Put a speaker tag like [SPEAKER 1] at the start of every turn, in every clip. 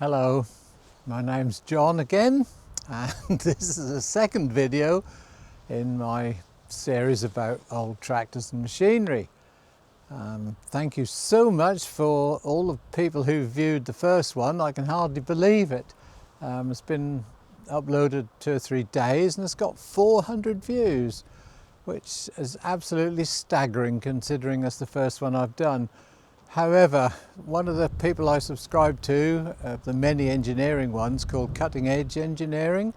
[SPEAKER 1] Hello, my name's John again, and this is the second video in my series about old tractors and machinery. Thank you so much for all the people who viewed the first one. I can hardly believe it. It's been uploaded 2 or 3 days and it's got 400 views, which is absolutely staggering considering that's the first one I've done. However, one of the people I subscribe to, the many engineering ones, called Cutting Edge Engineering,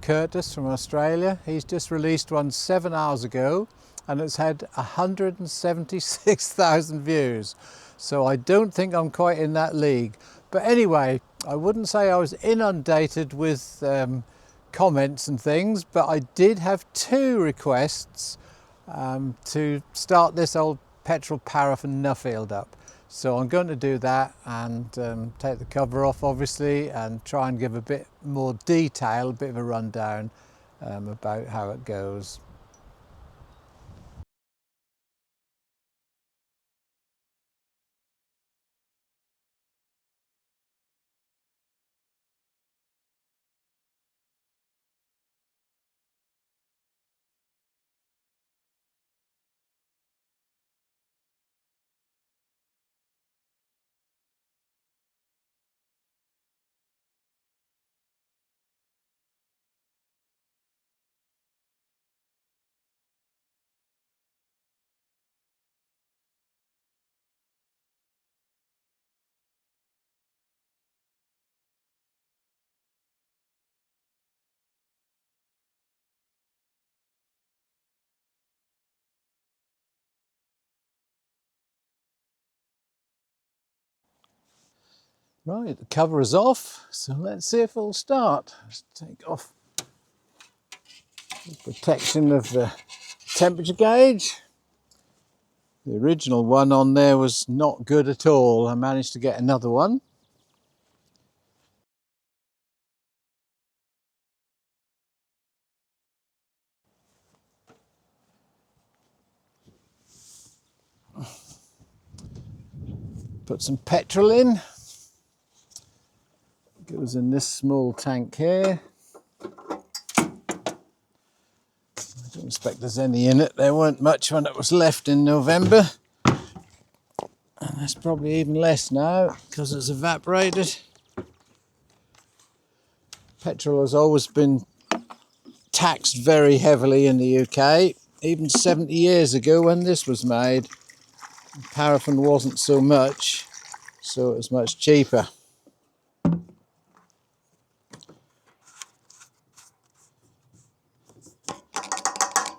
[SPEAKER 1] Curtis from Australia, he's just released one 7 hours ago and it's had 176,000 views. So I don't think I'm quite in that league. But anyway, I wouldn't say I was inundated with comments and things, but I did have 2 requests to start this old petrol paraffin Nuffield up. So I'm going to do that and take the cover off obviously and try and give a bit more detail, a bit of a rundown about how it goes. Right, the cover is off, so let's see if it'll start. Let's take off the protection of the temperature gauge. The original one on there was not good at all. I managed to get another one. Put some petrol in. Goes in this small tank here. I don't expect there's any in it. There weren't much when it was left in November. And there's probably even less now because it's evaporated. Petrol has always been taxed very heavily in the UK. Even 70 years ago when this was made, paraffin wasn't so much, so it was much cheaper.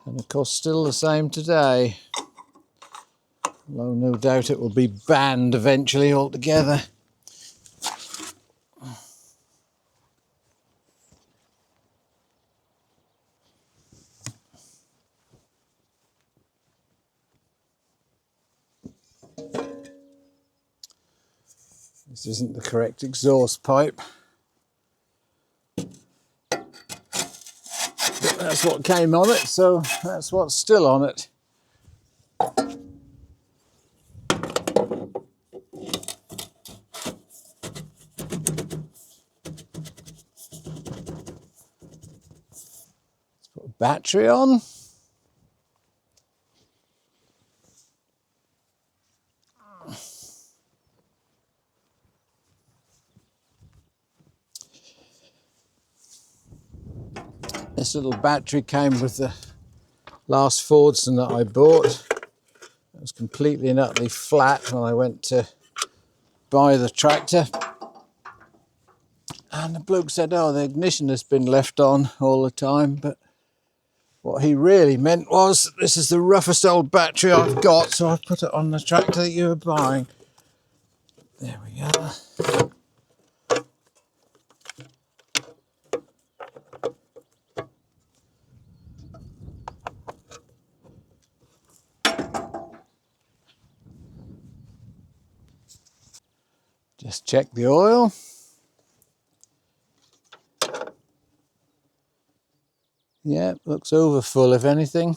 [SPEAKER 1] And of course still the same today. Although no doubt it will be banned eventually altogether. This isn't the correct exhaust pipe. But that's what came on it, so that's what's still on it. Let's put a battery on. This little battery came with the last Fordson that I bought. It was completely and utterly flat when I went to buy the tractor. And the bloke said, oh, the ignition has been left on all the time. But what he really meant was, this is the roughest old battery I've got, so I put it on the tractor that you were buying. There we go. Just check the oil. Yeah, looks over full if anything.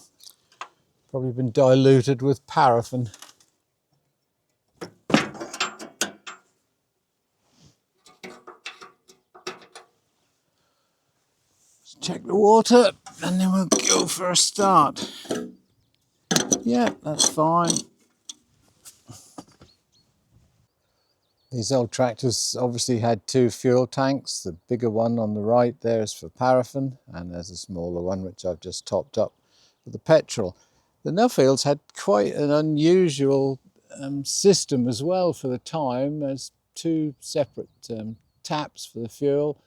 [SPEAKER 1] Probably been diluted with paraffin. Check the water and then we'll go for a start. Yeah, that's fine. These old tractors obviously had two fuel tanks. The bigger one on the right there is for paraffin, and there's a smaller one which I've just topped up with the petrol. The Nuffields had quite an unusual system as well for the time. There's two separate taps for the fuel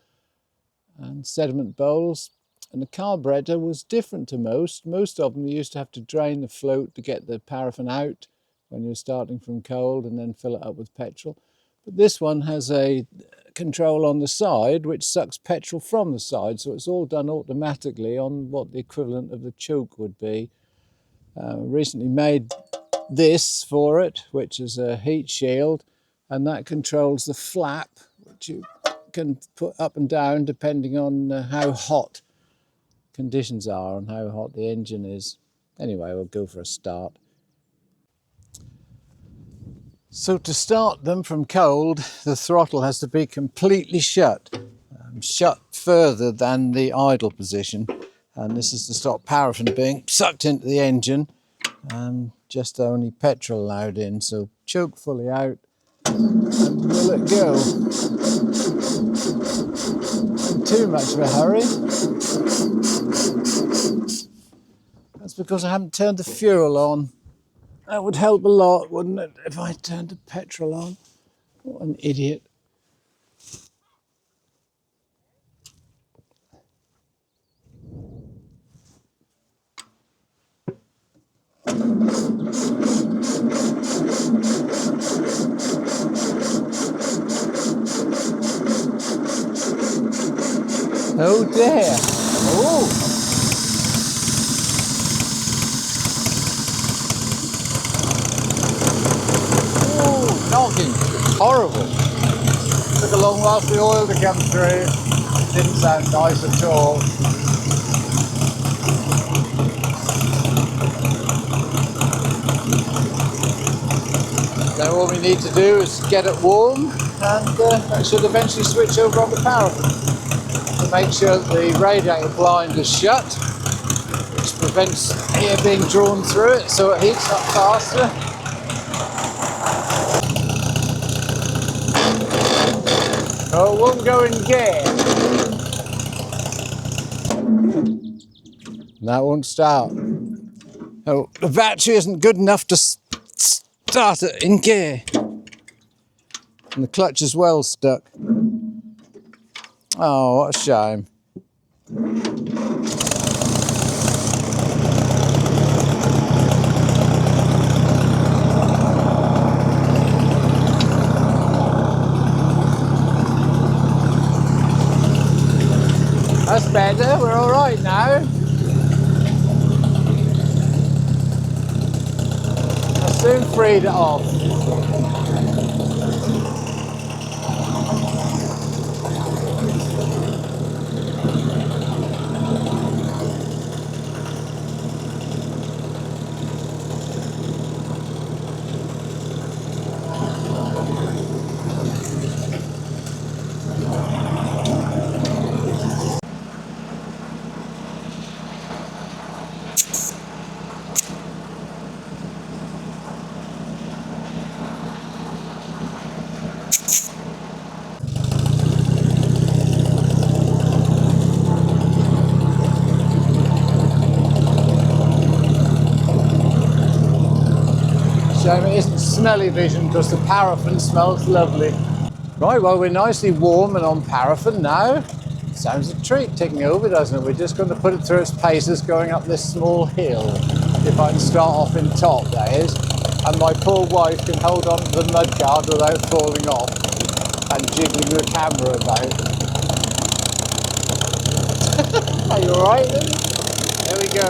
[SPEAKER 1] and sediment bowls. And the carburetor was different to most. Most of them you used to have to drain the float to get the paraffin out when you're starting from cold and then fill it up with petrol. But this one has a control on the side which sucks petrol from the side, so it's all done automatically on what the equivalent of the choke would be. Recently made this for it, which is a heat shield, and that controls the flap, which you can put up and down depending on how hot conditions are and how hot the engine is. Anyway, we'll go for a start. So to start them from cold, the throttle has to be completely shut, shut further than the idle position. And this is to stop paraffin being sucked into the engine, and just only petrol allowed in. So choke fully out and we'll let go. Not too much of a hurry. That's because I haven't turned the fuel on. That would help a lot, wouldn't it, if I turned the petrol on? What an idiot. Oh dear. Oh. Knocking. Horrible. Took a long while for the oil to come through. Didn't sound nice at all. Now all we need to do is get it warm, and that should eventually switch over on the paraffin to make sure that the radiator blind is shut, which prevents air being drawn through it so it heats up faster. Oh, it won't go in gear. That won't start. Oh, the battery isn't good enough to start it in gear. And the clutch is well stuck. Oh, what a shame. That's better, we're all right now. I soon freed it off. Shame it isn't smelly vision because the paraffin smells lovely. Right, well, we're nicely warm and on paraffin now. Sounds a treat ticking over, doesn't it? We're just going to put it through its paces going up this small hill. If I can start off in top, that is. And my poor wife can hold on to the mudguard without falling off and jiggling the camera about. Are you alright then? There we go.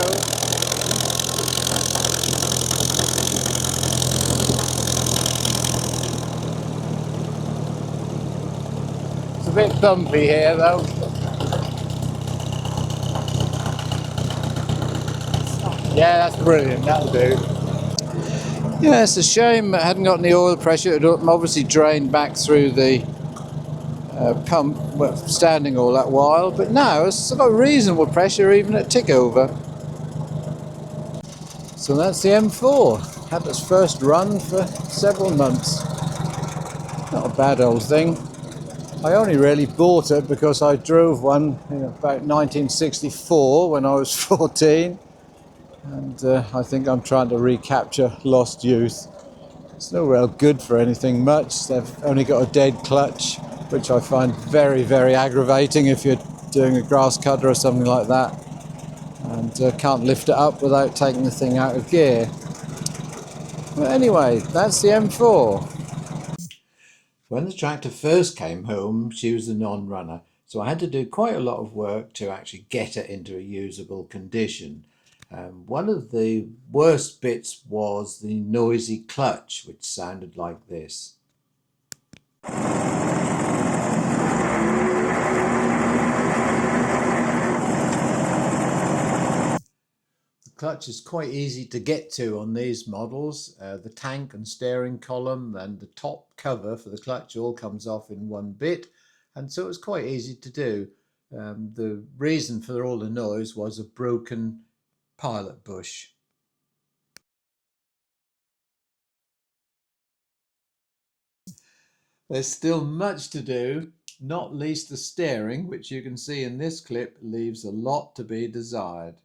[SPEAKER 1] It's a bit bumpy here though. Yeah, that's brilliant, that'll do. Yeah, it's a shame it hadn't got any oil pressure. It obviously drained back through the pump standing all that while, but now it's got reasonable pressure even at tick over. So that's the M4. Had its first run for several months. Not a bad old thing. I only really bought it because I drove one in about 1964 when I was 14, and I think I'm trying to recapture lost youth. It's no real good for anything much. They've only got a dead clutch, which I find very, very aggravating if you're doing a grass cutter or something like that, and can't lift it up without taking the thing out of gear. But anyway, that's the M4. When the tractor first came home, she was a non-runner, so I had to do quite a lot of work to actually get it into a usable condition. One of the worst bits was the noisy clutch, which sounded like this. The clutch is quite easy to get to on these models. The tank and steering column and the top cover for the clutch all comes off in one bit, and so it was quite easy to do. The reason for all the noise was a broken pilot bush. There's still much to do, not least the steering, which you can see in this clip leaves a lot to be desired.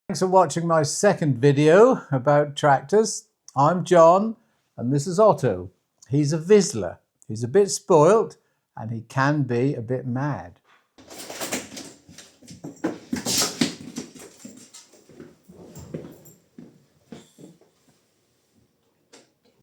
[SPEAKER 1] Thanks for watching my second video about tractors. I'm John and this is Otto. He's a Vizsla. He's a bit spoilt and he can be a bit mad.